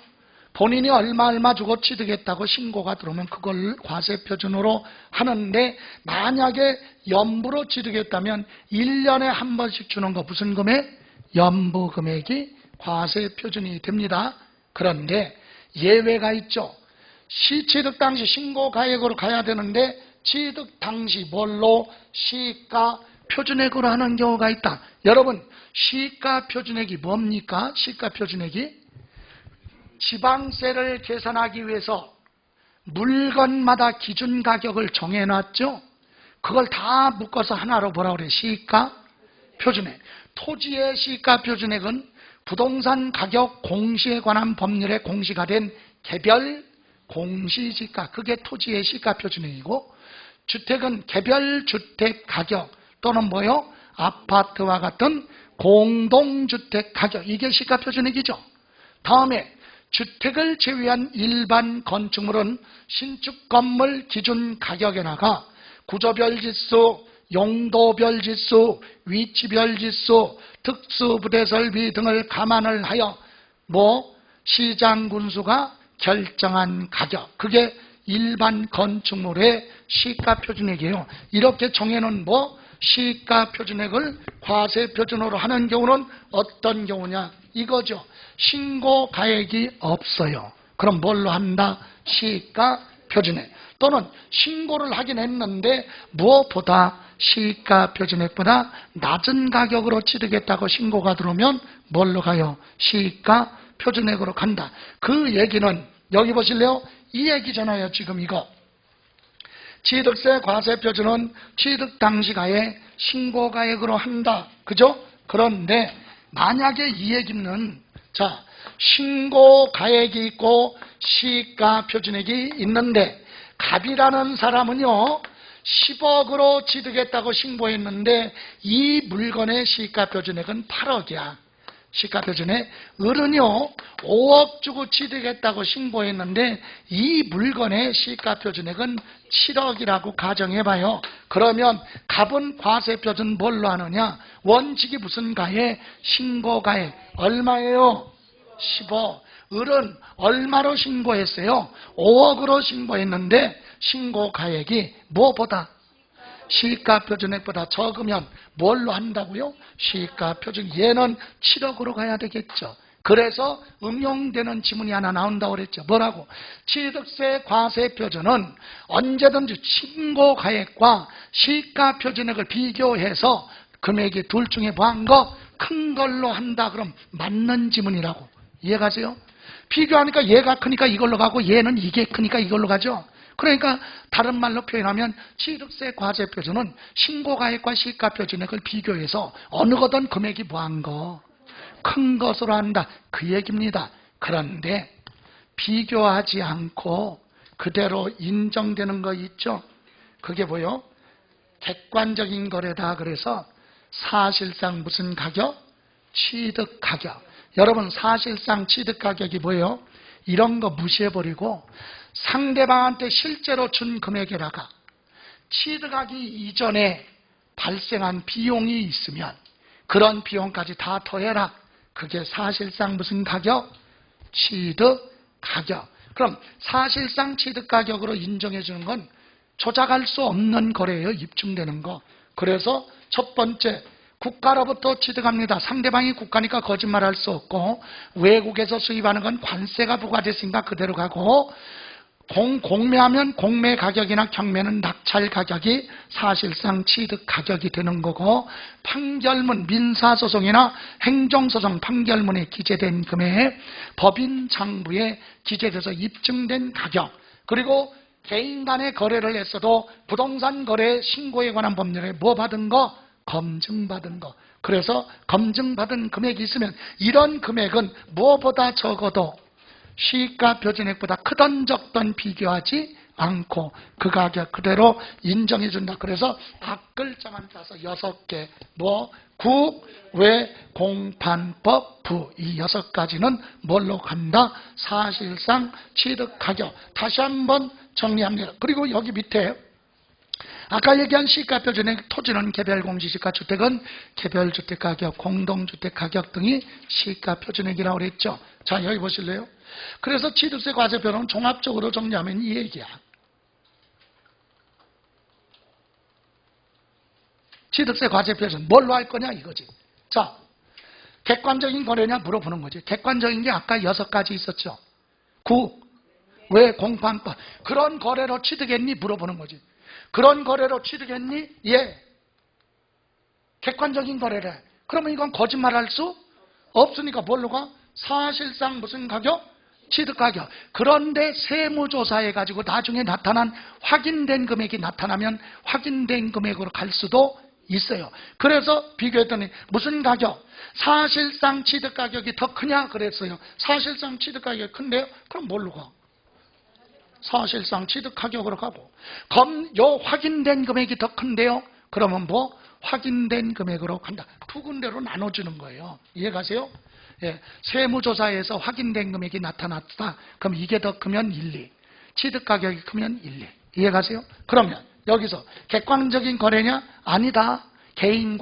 본인이 얼마 주고 취득했다고 신고가 들어오면 그걸 과세표준으로 하는데, 만약에 연부로 취득했다면 1년에 한 번씩 주는 거 무슨 금액? 연부 금액이 과세표준이 됩니다. 그런데 예외가 있죠. 시취득 당시 신고가액으로 가야 되는데 취득 당시 뭘로? 시가 표준액으로 하는 경우가 있다. 여러분, 시가 표준액이 뭡니까? 시가 표준액이 지방세를 계산하기 위해서 물건마다 기준 가격을 정해놨죠. 그걸 다 묶어서 하나로 뭐라고 그래? 시가 표준액. 토지의 시가 표준액은 부동산 가격 공시에 관한 법률에 공시가 된 개별 공시지가, 그게 토지의 시가 표준액이고, 주택은 개별 주택 가격 또는 뭐요? 아파트와 같은 공동주택 가격, 이게 시가 표준액이죠. 다음에 주택을 제외한 일반 건축물은 신축 건물 기준 가격에 나가 구조별 지수, 용도별 지수, 위치별 지수, 특수부대 설비 등을 감안을 하여 시장 군수가 결정한 가격, 그게 일반 건축물의 시가 표준액이에요. 이렇게 정해놓은 시가 표준액을 과세 표준으로 하는 경우는 어떤 경우냐? 이거죠. 신고 가액이 없어요. 그럼 뭘로 한다? 시가 표준액. 또는 신고를 하긴 했는데 무엇보다 시가 표준액보다 낮은 가격으로 취득했다고 신고가 들어오면 뭘로 가요? 시가 표준액으로 간다. 그 얘기는 여기 보실래요? 이 얘기잖아요. 지금 이거. 취득세 과세표준은 취득 당시 가액, 신고가액으로 한다. 그죠? 그런데 만약에 이 얘기는 신고가액이 있고 시가표준액이 있는데, 갑이라는 사람은요 10억으로 취득했다고 신고했는데 이 물건의 시가표준액은 8억이야. 시가표준액. 을은요 5억 주고 취득했다고 신고했는데 이 물건의 시가표준액은 7억이라고 가정해봐요. 그러면 갑은 과세표준 뭘로 하느냐? 원칙이 무슨 가액? 신고가액. 얼마예요? 10억. 을은 얼마로 신고했어요? 5억으로 신고했는데 신고가액이 뭐보다? 시가표준액보다 적으면 뭘로 한다고요? 시가표준. 얘는 7억으로 가야 되겠죠. 그래서 응용되는 지문이 하나 나온다고 그랬죠. 뭐라고? 취득세 과세표준은 언제든지 신고가액과 시가표준액을 비교해서 금액이 둘 중에 뭐한 거? 큰 걸로 한다. 그럼 맞는 지문이라고. 이해가세요? 비교하니까 얘가 크니까 이걸로 가고 얘는 이게 크니까 이걸로 가죠. 그러니까 다른 말로 표현하면 취득세 과세표준은 신고가액과 시가표준액을 비교해서 어느 거든 금액이 뭐한 거? 큰 것으로 한다. 그 얘기입니다. 그런데 비교하지 않고 그대로 인정되는 거 있죠? 그게 뭐요? 객관적인 거래다. 그래서 사실상 무슨 가격? 취득 가격. 여러분, 사실상 취득 가격이 뭐예요? 이런 거 무시해버리고 상대방한테 실제로 준 금액에다가 취득하기 이전에 발생한 비용이 있으면 그런 비용까지 다 더해라. 그게 사실상 무슨 가격? 취득 가격. 그럼 사실상 취득 가격으로 인정해 주는 건 조작할 수 없는 거래예요. 입증되는 거. 그래서 첫 번째, 국가로부터 취득합니다. 상대방이 국가니까 거짓말할 수 없고, 외국에서 수입하는 건 관세가 부과됐으니까 그대로 가고, 공매하면 공매 가격이나 경매는 낙찰 가격이 사실상 취득 가격이 되는 거고, 판결문, 민사소송이나 행정소송 판결문에 기재된 금액, 법인 장부에 기재돼서 입증된 가격, 그리고 개인 간의 거래를 했어도 부동산 거래 신고에 관한 법률에 뭐 받은 거? 검증받은 거. 그래서 검증받은 금액이 있으면 이런 금액은 무엇보다 적어도 시가표준액보다 크던 적던 비교하지 않고 그 가격 그대로 인정해 준다. 그래서 앞글자만 따서 6개, 국, 외, 공, 판, 법, 부, 이 6가지는 뭘로 간다? 사실상 취득 가격. 다시 한번 정리합니다. 그리고 여기 밑에 아까 얘기한 시가표준액, 토지는 개별공시지가, 주택은 개별주택가격, 공동주택가격 등이 시가표준액이라고 그랬죠. 자, 여기 보실래요? 그래서 취득세 과세표는 종합적으로 정리하면 이 얘기야. 취득세 과세표는 뭘로 할 거냐 이거지. 자, 객관적인 거래냐 물어보는 거지. 객관적인 게 아까 6가지 있었죠. 왜 공판법. 그런 거래로 취득했니? 물어보는 거지. 그런 거래로 취득했니? 예. 객관적인 거래래. 그러면 이건 거짓말할 수 없으니까 뭘로 가? 사실상 무슨 가격? 취득가격. 그런데 세무조사해가지고 나중에 나타난 확인된 금액이 나타나면 확인된 금액으로 갈 수도 있어요. 그래서 비교했더니 무슨 가격? 사실상 취득가격이 더 크냐? 그랬어요. 사실상 취득가격이 큰데요? 그럼 뭘로 가? 사실상 취득가격으로 가고. 요 확인된 금액이 더 큰데요? 그러면 뭐? 확인된 금액으로 간다. 두 군데로 나눠주는 거예요. 이해가세요? 예, 세무조사에서 확인된 금액이 나타났다. 그럼 이게 더 크면 1, 2. 취득가격이 크면 1, 2. 이해가세요? 그러면 여기서 객관적인 거래냐? 아니다. 개인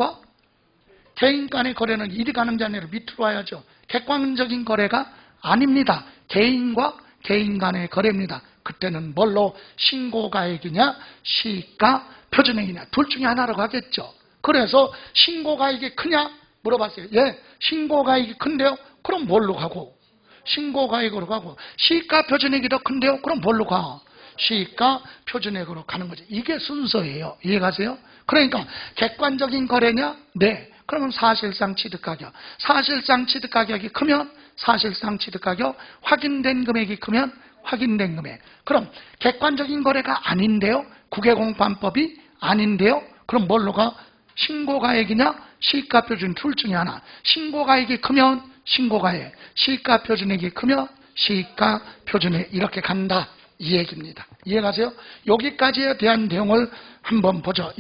간의 거래는 이리 가는 게 아니라 밑으로 와야죠. 객관적인 거래가 아닙니다. 개인과 개인 간의 거래입니다. 그때는 뭘로? 신고가액이냐 시가 표준액이냐 둘 중에 하나로 가겠죠. 그래서 신고가액이 크냐 물어봤어요. 예, 신고가액이 큰데요? 그럼 뭘로 가고? 신고가액으로 가고. 시가 표준액이 더 큰데요? 그럼 뭘로 가? 시가 표준액으로 가는 거지. 이게 순서예요. 이해가세요? 그러니까 객관적인 거래냐? 네. 그러면 사실상 취득가격. 사실상 취득가격이 크면 사실상 취득가격, 확인된 금액이 크면 확인된 금액. 그럼 객관적인 거래가 아닌데요? 국외공판법이 아닌데요? 그럼 뭘로 가? 신고가액이냐? 시가표준 둘 중에 하나. 신고가액이 크면 신고가액, 시가표준액이 크면 시가표준액 이렇게 간다. 이 얘기입니다. 이해가세요? 여기까지에 대한 내용을 한번 보죠.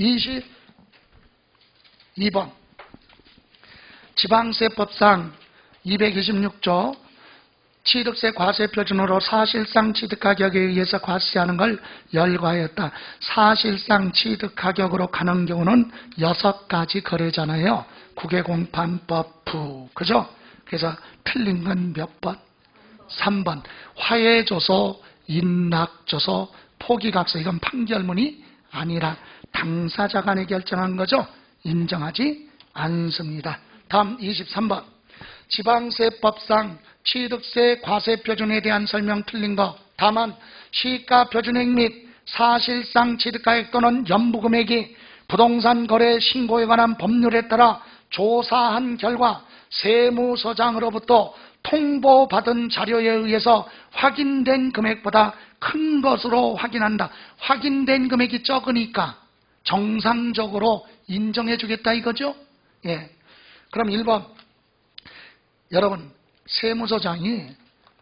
22번 지방세법상 226조 취득세 과세표준으로 사실상 취득가격에 의해서 과세하는 걸 열거하였다. 사실상 취득가격으로 가는 경우는 6가지 거래잖아요. 국외공판법 부. 그죠? 그래서 틀린 건 몇 번? 3번. 화해조소, 인락조소, 포기각서. 이건 판결문이 아니라 당사자 간에 결정한 거죠. 인정하지 않습니다. 다음 23번. 지방세법상 취득세 과세표준에 대한 설명 틀린 거. 다만 시가표준액 및 사실상 취득가액 또는 연부금액이 부동산 거래 신고에 관한 법률에 따라 조사한 결과 세무서장으로부터 통보받은 자료에 의해서 확인된 금액보다 큰 것으로 확인한다. 확인된 금액이 적으니까 정상적으로 인정해 주겠다 이거죠? 예. 그럼 1번. 여러분, 세무서장이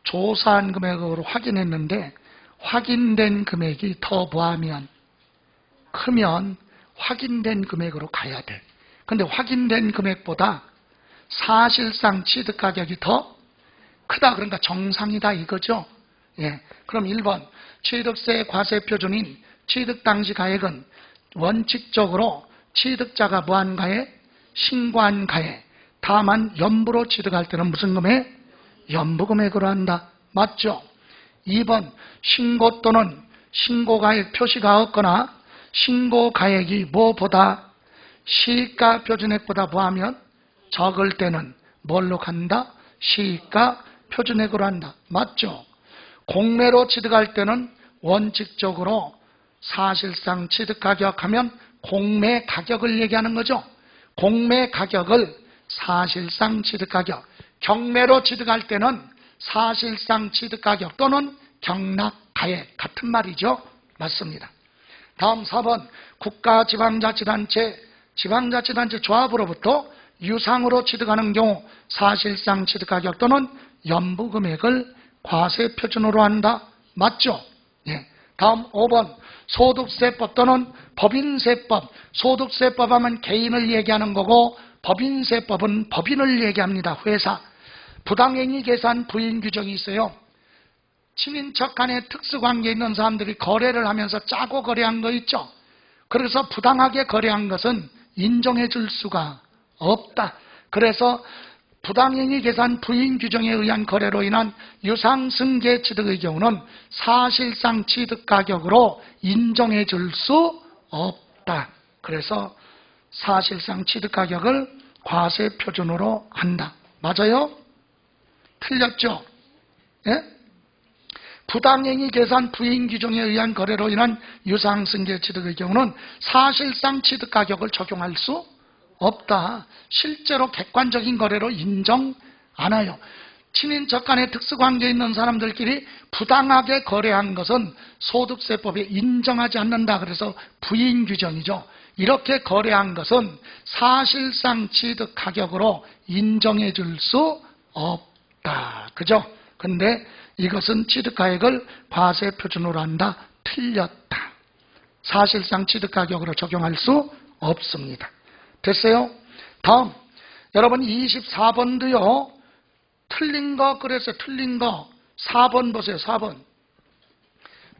조사한 금액으로 확인했는데 확인된 금액이 더 뭐하면 크면 확인된 금액으로 가야 돼. 근데 확인된 금액보다 사실상 취득가격이 더 크다. 그러니까 정상이다 이거죠. 예. 그럼 1번. 취득세 과세표준인 취득 당시 가액은 원칙적으로 취득자가 뭐한 가액? 신고한 가액. 다만 연부로 취득할 때는 무슨 금액? 연부금액으로 한다. 맞죠? 2번. 신고 또는 신고가액 표시가 없거나 신고가액이 뭐보다 시가표준액보다 뭐하면 적을 때는 뭘로 간다? 시가표준액으로 한다. 맞죠? 공매로 취득할 때는 원칙적으로 사실상 취득가격 하면 공매 가격을 얘기하는 거죠. 공매 가격을 사실상 취득가격, 경매로 취득할 때는 사실상 취득가격 또는 경락가액 같은 말이죠. 맞습니다. 다음 4번. 국가지방자치단체, 지방자치단체 조합으로부터 유상으로 취득하는 경우 사실상 취득가격 또는 연부금액을 과세표준으로 한다. 맞죠? 예. 다음 5번. 소득세법 또는 법인세법. 소득세법 하면 개인을 얘기하는 거고 법인세법은 법인을 얘기합니다. 회사. 부당행위 계산 부인 규정이 있어요. 친인척 간에 특수관계에 있는 사람들이 거래를 하면서 짜고 거래한 거 있죠. 그래서 부당하게 거래한 것은 인정해 줄 수가 없다. 그래서 부당행위 계산 부인 규정에 의한 거래로 인한 유상승계 취득의 경우는 사실상 취득가격으로 인정해 줄 수 없다. 그래서 사실상 취득가격을 과세표준으로 한다. 맞아요? 틀렸죠? 예? 부당행위 계산 부인 규정에 의한 거래로 인한 유상승계 취득의 경우는 사실상 취득가격을 적용할 수 없다. 실제로 객관적인 거래로 인정 안 해요. 친인척 간에 특수관계에 있는 사람들끼리 부당하게 거래한 것은 소득세법에 인정하지 않는다. 그래서 부인 규정이죠. 이렇게 거래한 것은 사실상 취득가격으로 인정해 줄 수 없다. 그죠? 근데 이것은 취득가액을 과세표준으로 한다. 틀렸다. 사실상 취득가격으로 적용할 수 없습니다. 됐어요? 다음 여러분 24번도요. 틀린 거 그래서 틀린 거 4번 보세요. 4번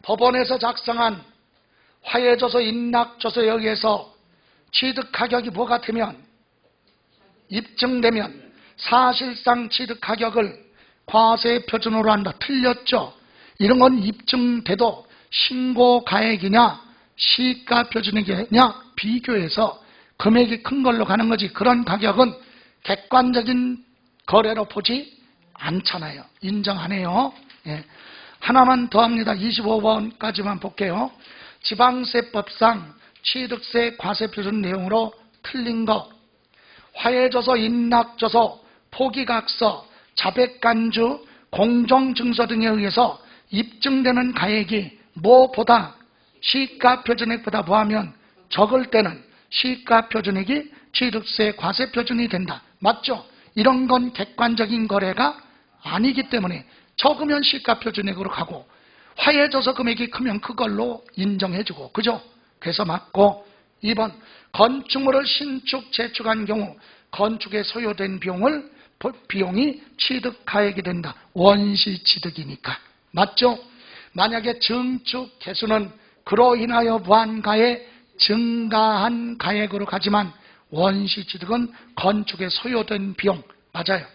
법원에서 작성한 화해조서 인락조서에 의해서 취득가격이 뭐가 되면 입증되면 사실상 취득가격을 과세표준으로 한다. 틀렸죠? 이런 건 입증돼도 신고가액이냐 시가표준액이냐 비교해서 금액이 큰 걸로 가는 거지 그런 가격은 객관적인 거래로 보지 않잖아요. 인정 안 해요. 예. 하나만 더 합니다. 25번까지만 볼게요. 지방세법상 취득세 과세표준 내용으로 틀린 거 화해조서, 인락조서, 포기각서, 자백간주, 공정증서 등에 의해서 입증되는 가액이 뭐보다 시가표준액보다 뭐하면 적을 때는 시가표준액이 취득세 과세표준이 된다. 맞죠? 이런 건 객관적인 거래가 아니기 때문에 적으면 시가표준액으로 가고 화해조서 금액이 크면 그걸로 인정해주고 그죠? 그래서 맞고 2번 건축물을 신축, 재축한 경우 건축에 소요된 비용이 취득가액이 된다. 원시취득이니까. 맞죠? 만약에 증축 개수는 그로 인하여 부한가에 증가한 가액으로 가지만 원시취득은 건축에 소요된 비용. 맞아요.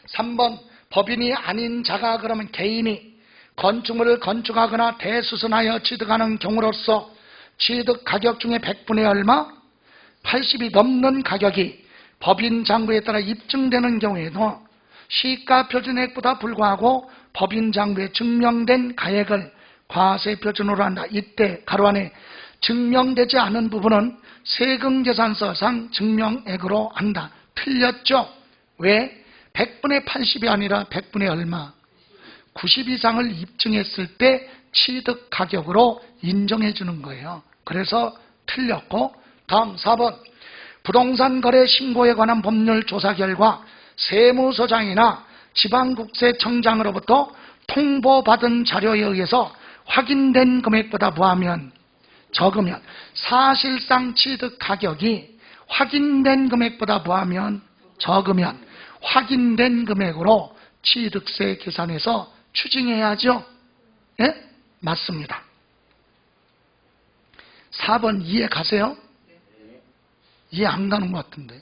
3번 법인이 아닌 자가 그러면 개인이 건축물을 건축하거나 대수선하여 취득하는 경우로서 취득 가격 중에 100분의 얼마? 80이 넘는 가격이 법인 장부에 따라 입증되는 경우에도 시가표준액보다 불구하고 법인 장부에 증명된 가액을 과세표준으로 한다. 이때 가로 안에 증명되지 않은 부분은 세금계산서상 증명액으로 한다. 틀렸죠? 왜? 100분의 80이 아니라 100분의 얼마? 90 이상을 입증했을 때 취득 가격으로 인정해 주는 거예요. 그래서 틀렸고 다음 4번 부동산 거래 신고에 관한 법률 조사 결과 세무서장이나 지방국세청장으로부터 통보받은 자료에 의해서 확인된 금액보다 뭐하면 적으면 사실상 취득 가격이 확인된 금액보다 뭐하면 적으면 확인된 금액으로 취득세 계산해서 추징해야죠. 예? 맞습니다. 4번 이해 가세요? 이해 안 가는 것 같은데.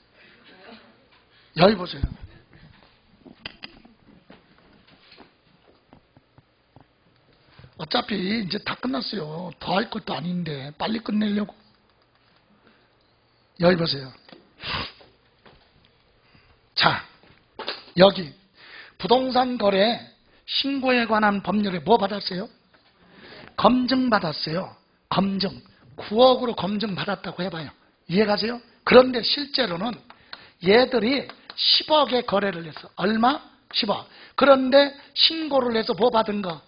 여기 보세요. 어차피 이제 다 끝났어요. 더 할 것도 아닌데 빨리 끝내려고. 여기 보세요. 자, 여기 부동산 거래 신고에 관한 법률에 뭐 받았어요? 검증 받았어요. 검증. 9억으로 검증 받았다고 해봐요. 이해가세요? 그런데 실제로는 얘들이 10억의 거래를 했어. 얼마? 10억. 그런데 신고를 해서 뭐 받은 거?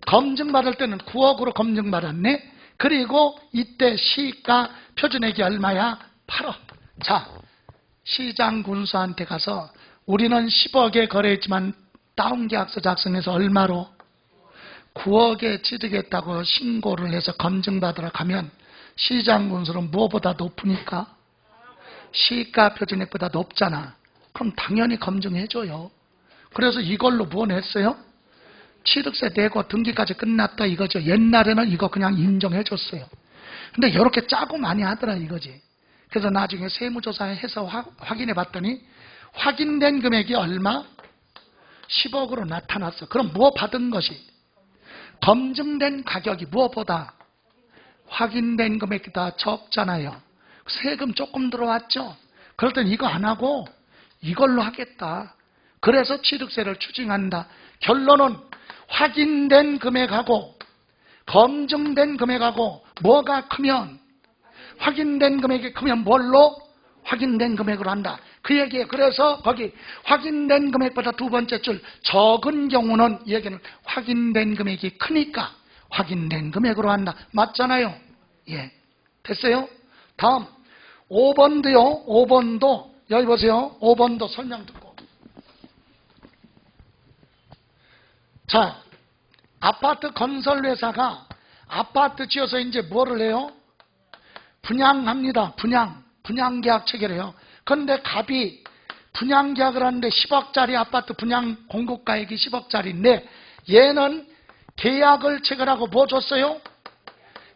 검증 받을 때는 9억으로 검증 받았네. 그리고 이때 시가 표준액이 얼마야? 8억. 자, 시장 군수한테 가서 우리는 10억에 거래했지만 다운계약서 작성해서 얼마로? 9억에 취득했다고 신고를 해서 검증받으러 가면 시장 군수는 뭐보다 높으니까? 시가 표준액보다 높잖아. 그럼 당연히 검증해줘요. 그래서 이걸로 뭐 냈어요? 취득세 내고 등기까지 끝났다 이거죠. 옛날에는 이거 그냥 인정해줬어요. 근데 이렇게 짜고 많이 하더라 이거지. 그래서 나중에 세무조사해서 확인해 봤더니 확인된 금액이 얼마? 10억으로 나타났어. 그럼 뭐 받은 것이? 검증된 가격이 무엇보다? 확인된 금액보다 적잖아요. 세금 조금 들어왔죠? 그럴 땐 이거 안 하고 이걸로 하겠다. 그래서 취득세를 추징한다. 결론은 확인된 금액하고 검증된 금액하고 뭐가 크면? 확인된 금액이 크면 뭘로? 확인된 금액으로 한다. 그 얘기예요. 그래서 거기 확인된 금액보다 두 번째 줄 적은 경우는 이 얘기는 확인된 금액이 크니까 확인된 금액으로 한다. 맞잖아요. 예. 됐어요? 다음 5번도요. 5번도 여기 보세요. 5번도 설명 듣고. 자, 아파트 건설회사가 아파트 지어서 이제 뭐를 해요? 분양합니다. 분양계약 체결해요. 그런데 갑이 분양계약을 하는데 10억짜리 아파트 분양 공급가액이 10억짜리인데 얘는 계약을 체결하고 뭐 줬어요?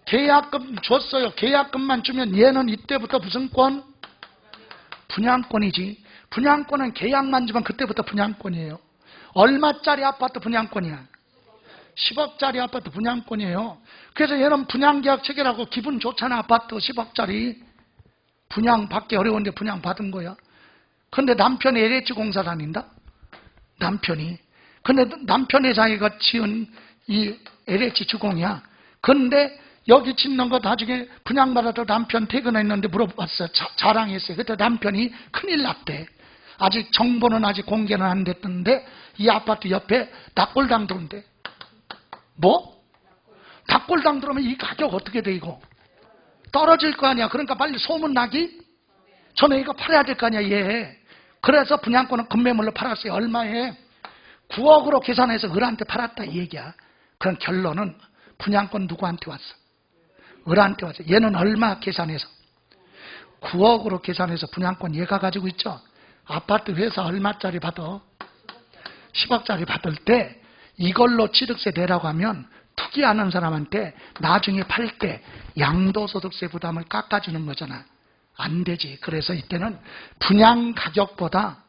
계약금 줬어요. 계약금만 주면 얘는 이때부터 무슨 권? 분양권이지. 분양권은 계약만 주면 그때부터 분양권이에요. 얼마짜리 아파트 분양권이야? 10억짜리 아파트 분양권이에요. 그래서 얘는 분양계약 체결하고 기분 좋잖아. 아파트 10억짜리 분양받기 어려운데 분양받은 거야. 근데 남편이 LH 공사 다닌다? 남편이. 근데 남편의 자기가 지은 이 LH 주공이야. 근데 여기 짓는 거 나중에 분양받아도 남편 퇴근했는데 물어봤어요. 자랑했어요. 그때 남편이 큰일 났대. 아직 정보는 아직 공개는 안 됐던데 이 아파트 옆에 납골당 들어온대. 뭐? 납골당 들어오면 이 가격 어떻게 돼 이거? 떨어질 거 아니야. 그러니까 빨리 소문나기 전에 이거 팔아야 될 거 아니야 얘. 그래서 분양권은 급매물로 팔았어요. 얼마에? 9억으로 계산해서 을한테 팔았다 이 얘기야. 그런 결론은 분양권 누구한테 왔어? 을한테 왔어. 얘는 얼마 계산해서? 9억으로 계산해서 분양권 얘가 가지고 있죠. 아파트 회사 얼마짜리 받아? 10억짜리 받을 때 이걸로 취득세 내라고 하면 투기하는 사람한테 나중에 팔 때 양도소득세 부담을 깎아주는 거잖아. 안 되지. 그래서 이때는 분양 가격보다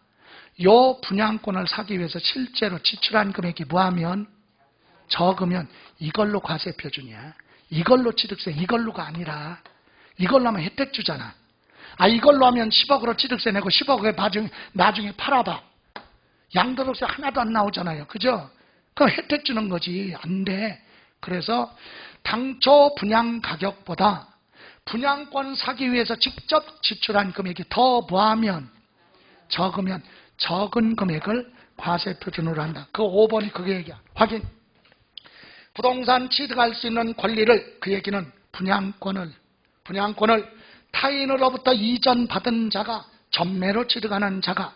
요 분양권을 사기 위해서 실제로 지출한 금액이 뭐하면 적으면 이걸로 과세 표준이야. 이걸로 취득세, 이걸로가 아니라 이걸로 하면 혜택 주잖아. 아 이걸로 하면 10억으로 취득세 내고 10억에 나중에 팔아봐. 양도소득세 하나도 안 나오잖아요. 그죠? 그럼 혜택 주는 거지. 안 돼. 그래서 당초 분양 가격보다 분양권 사기 위해서 직접 지출한 금액이 더 뭐하면 적으면 적은 금액을 과세 표준으로 한다. 그 5번이 그게 얘기야. 확인. 부동산 취득할 수 있는 권리를 그 얘기는 분양권을 타인으로부터 이전받은 자가 전매로 취득하는 자가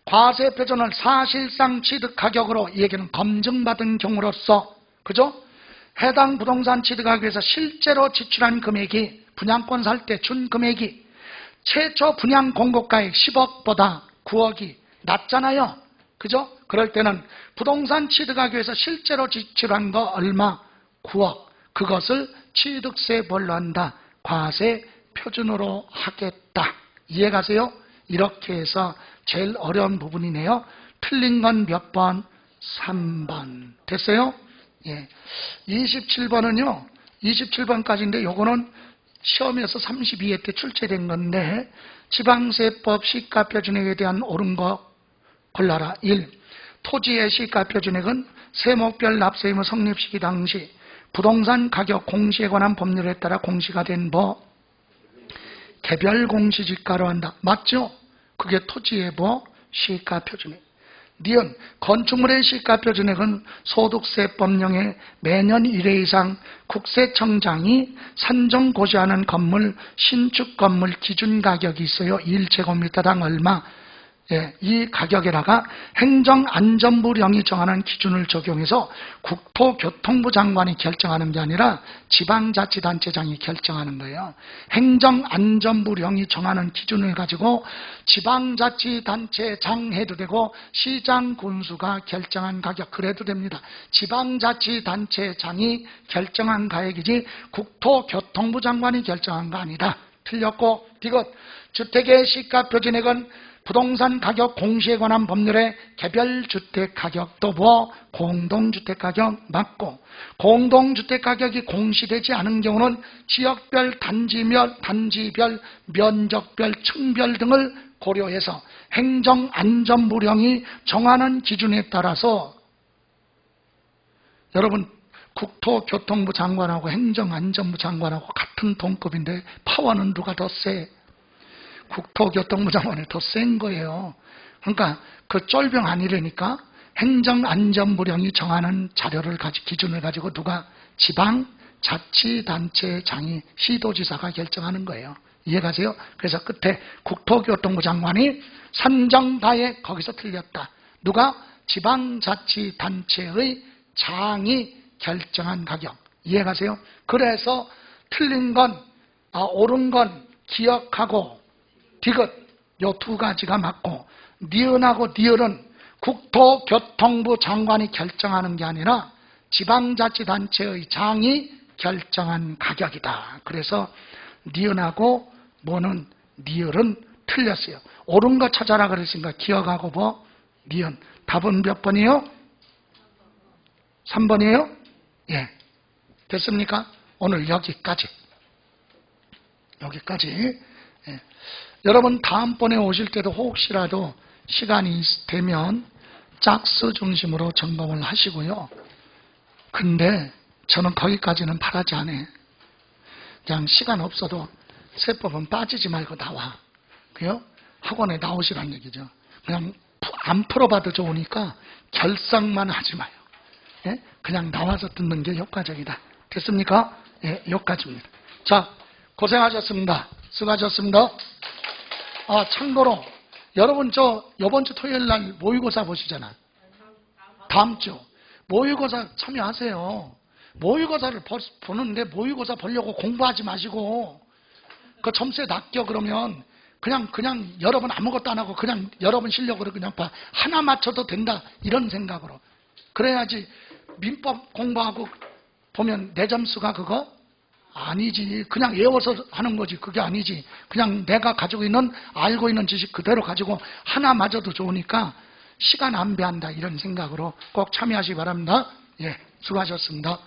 과세 표준을 사실상 취득 가격으로 이 얘기는 검증받은 경우로서 그죠? 해당 부동산 취득하기 위해서 실제로 지출한 금액이 분양권 살 때 준 금액이 최초 분양 공고가액 10억보다 9억이 낮잖아요. 그죠? 그럴 때는 부동산 취득하기 위해서 실제로 지출한 거 얼마? 9억. 그것을 취득세 뭘로 한다? 과세 표준으로 하겠다. 이해가세요? 이렇게 해서 제일 어려운 부분이네요. 틀린 건 몇 번? 3번. 됐어요? 예. 27번은요. 27번까지인데 요거는 시험에서 32회 때 출제된 건데 지방세법 시가표준액에 대한 옳은 거 골라라. 1. 토지의 시가표준액은 세목별 납세의무 성립 시기 당시 부동산 가격 공시에 관한 법률에 따라 공시가 된 뭐 개별 공시지가로 한다. 맞죠? 그게 토지의 뭐 시가표준액. 니은 건축물의 시가표준액은 소득세법령에 매년 1회 이상 국세청장이 산정 고시하는 건물 신축 건물 기준 가격이 있어요. 1제곱미터당 얼마? 예, 이 가격에다가 행정안전부령이 정하는 기준을 적용해서 국토교통부 장관이 결정하는 게 아니라 지방자치단체장이 결정하는 거예요. 행정안전부령이 정하는 기준을 가지고 지방자치단체장 해도 되고 시장 군수가 결정한 가격 그래도 됩니다. 지방자치단체장이 결정한 가격이지 국토교통부 장관이 결정한 거 아니다. 틀렸고, 디귿 주택의 시가 표준액은 부동산 가격 공시에 관한 법률의 개별 주택 가격도 뭐 공동주택 가격 맞고, 공동주택 가격이 공시되지 않은 경우는 지역별, 단지별, 면적별, 층별 등을 고려해서 행정안전부령이 정하는 기준에 따라서, 여러분 국토교통부 장관하고 행정안전부 장관하고 같은 동급인데 파워는 누가 더 세? 국토교통부 장관이 더 센 거예요. 그러니까 그 쫄병 아니라니까 행정안전부령이 정하는 자료를 기준을 가지고 누가 지방자치단체장이 시도지사가 결정하는 거예요. 이해가세요? 그래서 끝에 국토교통부 장관이 산정다에 거기서 틀렸다. 누가? 지방자치단체의 장이 결정한 가격. 이해가세요? 그래서 틀린 건, 옳은 건 기억하고 디귿 요 두 가지가 맞고, 니은하고 니을은 국토교통부 장관이 결정하는 게 아니라 지방자치단체의 장이 결정한 가격이다. 그래서 니은하고 뭐는 니을은 틀렸어요. 옳은 거 찾아라 그랬으니까 기억하고 뭐 니은. 답은 몇 번이에요? 3번이에요? 예. 됐습니까? 오늘 여기까지. 예. 여러분 다음번에 오실 때도 혹시라도 시간이 되면 짝수 중심으로 점검을 하시고요. 근데 저는 거기까지는 바라지 않아요. 그냥 시간 없어도 세법은 빠지지 말고 나와. 그요? 학원에 나오시란 얘기죠. 그냥 안 풀어봐도 좋으니까 결석만 하지 마요. 예? 그냥 나와서 듣는 게 효과적이다. 됐습니까? 예, 여기까지입니다. 자, 고생하셨습니다. 수고하셨습니다. 참고로 여러분 이번 주 토요일 날 모의고사 보시잖아. 다음 주 모의고사 참여하세요. 모의고사를 보는데 모의고사 보려고 공부하지 마시고 그 점수에 낚여 그러면 그냥 여러분 아무것도 안 하고 그냥 여러분 실력으로 그냥 하나 맞춰도 된다 이런 생각으로. 그래야지 민법 공부하고 보면 내 점수가 그거 아니지. 그냥 외워서 하는 거지. 그게 아니지. 그냥 내가 가지고 있는 알고 있는 지식 그대로 가지고 하나 맞아도 좋으니까 시간 낭비한다 이런 생각으로 꼭 참여하시기 바랍니다. 예, 수고하셨습니다.